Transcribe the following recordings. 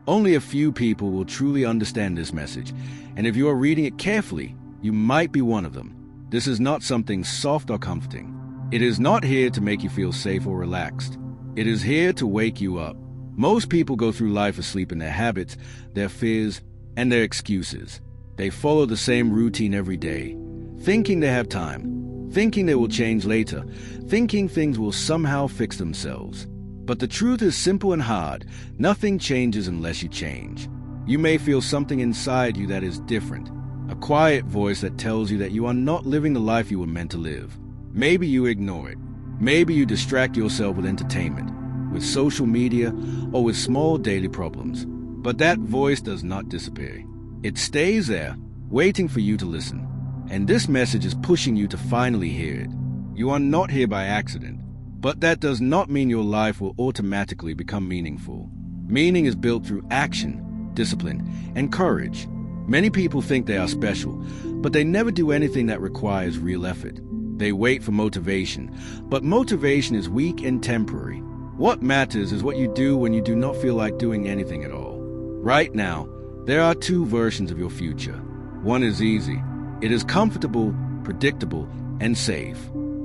Only a few people will truly understand this message, and if you are reading it carefully, you might be one of them. This is not something soft or comforting. It is not here to make you feel safe or relaxed. It is here to wake you up. Most people go through life asleep in their habits, their fears, and their excuses. They follow the same routine every day, thinking they have time, thinking they will change later, thinking things will somehow fix themselves. But the truth is simple and hard. Nothing changes unless you change. You may feel something inside you that is different, a quiet voice that tells you that you are not living the life you were meant to live. Maybe you ignore it. Maybe you distract yourself with entertainment, with social media, or with small daily problems. But that voice does not disappear. It stays there, waiting for you to listen. And this message is pushing you to finally hear it. You are not here by accident. But that does not mean your life will automatically become meaningful. Meaning is built through action, discipline, and courage. Many people think they are special, but they never do anything that requires real effort. They wait for motivation, but motivation is weak and temporary. What matters is what you do when you do not feel like doing anything at all. Right now, there are two versions of your future. One is easy. It is comfortable, predictable, and safe.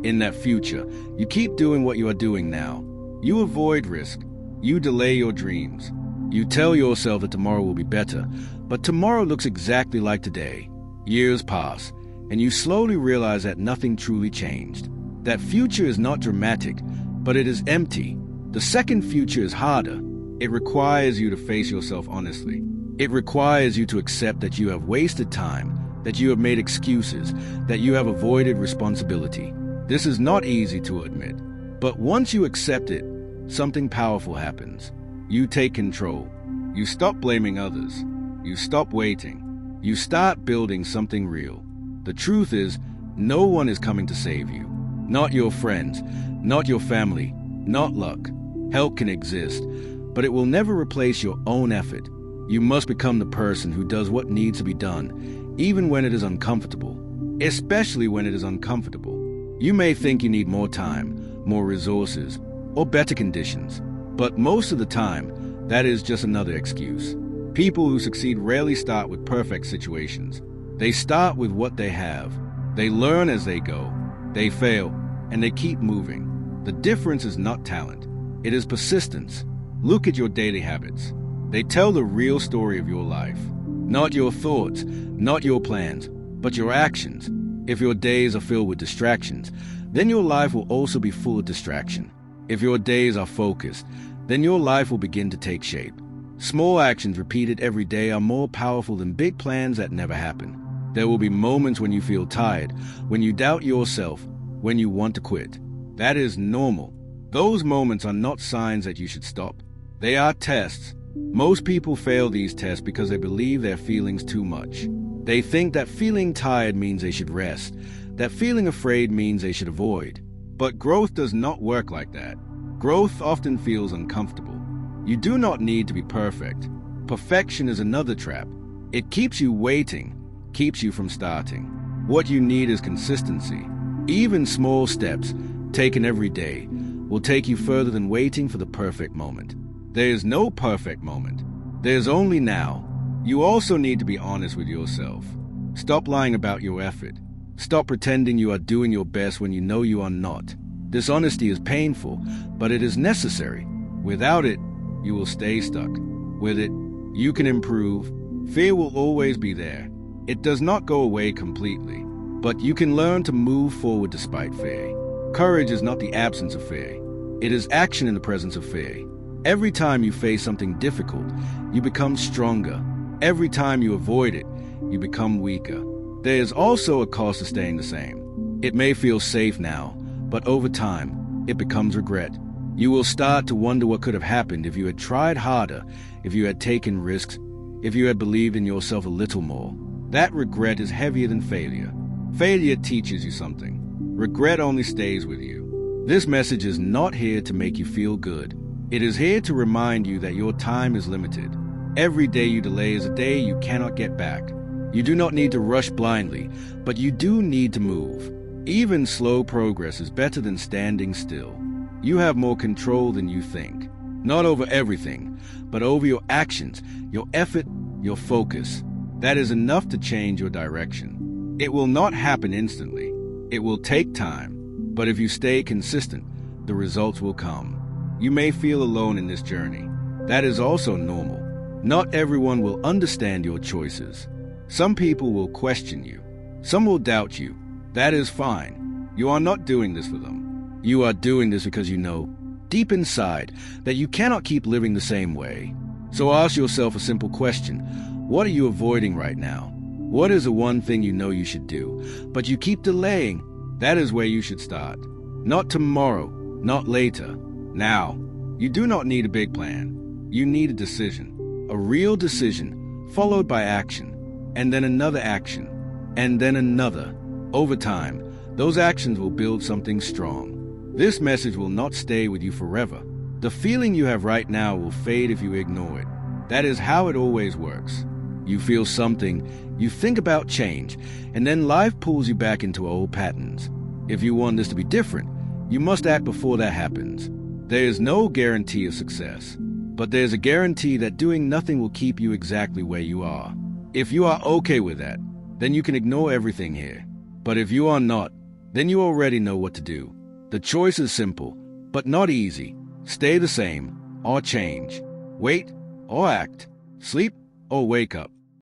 In that future, you keep doing what you are doing now. You avoid risk. You delay your dreams. You tell yourself that tomorrow will be better, but tomorrow looks exactly like today. Years pass, and you slowly realize that nothing truly changed. That future is not dramatic, but it is empty. The second future is harder. It requires you to face yourself honestly. It requires you to accept that you have wasted time, that you have made excuses, that you have avoided responsibility. This is not easy to admit, but once you accept it, something powerful happens. You take control. You stop blaming others. You stop waiting. You start building something real. The truth is, no one is coming to save you. Not your friends, not your family, not luck. Help can exist, but it will never replace your own effort. You must become the person who does what needs to be done, even when it is uncomfortable, especially when it is uncomfortable. You may think you need more time, more resources, or better conditions, but most of the time, that is just another excuse. People who succeed rarely start with perfect situations. They start with what they have. They learn as they go. They fail, and they keep moving. The difference is not talent. It is persistence. Look at your daily habits. They tell the real story of your life. Not your thoughts, not your plans, but your actions. If your days are filled with distractions, then your life will also be full of distraction. If your days are focused, then your life will begin to take shape. Small actions repeated every day are more powerful than big plans that never happen. There will be moments when you feel tired, when you doubt yourself, when you want to quit. That is normal. Those moments are not signs that you should stop. They are tests. Most people fail these tests because they believe their feelings too much. They think that feeling tired means they should rest, that feeling afraid means they should avoid. But growth does not work like that. Growth often feels uncomfortable. You do not need to be perfect. Perfection is another trap. It keeps you waiting, keeps you from starting. What you need is consistency. Even small steps, taken every day, will take you further than waiting for the perfect moment. There is no perfect moment. There is only now. You also need to be honest with yourself. Stop lying about your effort. Stop pretending you are doing your best when you know you are not. This honesty is painful, but it is necessary. Without it, you will stay stuck. With it, you can improve. Fear will always be there. It does not go away completely, but you can learn to move forward despite fear. Courage is not the absence of fear. It is action in the presence of fear. Every time you face something difficult, you become stronger. Every time you avoid it, you become weaker. There is also a cost to staying the same. It may feel safe now, but over time, it becomes regret. You will start to wonder what could have happened if you had tried harder, if you had taken risks, if you had believed in yourself a little more. That regret is heavier than failure. Failure teaches you something. Regret only stays with you. This message is not here to make you feel good. It is here to remind you that your time is limited. Every day you delay is a day you cannot get back. You do not need to rush blindly, but you do need to move. Even slow progress is better than standing still. You have more control than you think. Not over everything, but over your actions, your effort, your focus. That is enough to change your direction. It will not happen instantly. It will take time. But if you stay consistent, the results will come. You may feel alone in this journey. That is also normal. Not everyone will understand your choices. Some people will question you. Some will doubt you. That is fine. You are not doing this for them. You are doing this because you know, deep inside, that you cannot keep living the same way. So ask yourself a simple question. What are you avoiding right now? What is the one thing you know you should do, but you keep delaying? That is where you should start. Not tomorrow, not later. Now. You do not need a big plan. You need a decision. A real decision, followed by action, and then another action, and then another. Over time, those actions will build something strong. This message will not stay with you forever. The feeling you have right now will fade if you ignore it. That is how it always works. You feel something, you think about change, and then life pulls you back into old patterns. If you want this to be different, you must act before that happens. There is no guarantee of success, but there's a guarantee that doing nothing will keep you exactly where you are. If you are okay with that, then you can ignore everything here. But if you are not, then you already know what to do. The choice is simple, but not easy. Stay the same, or change. Wait, or act. Sleep, or wake up.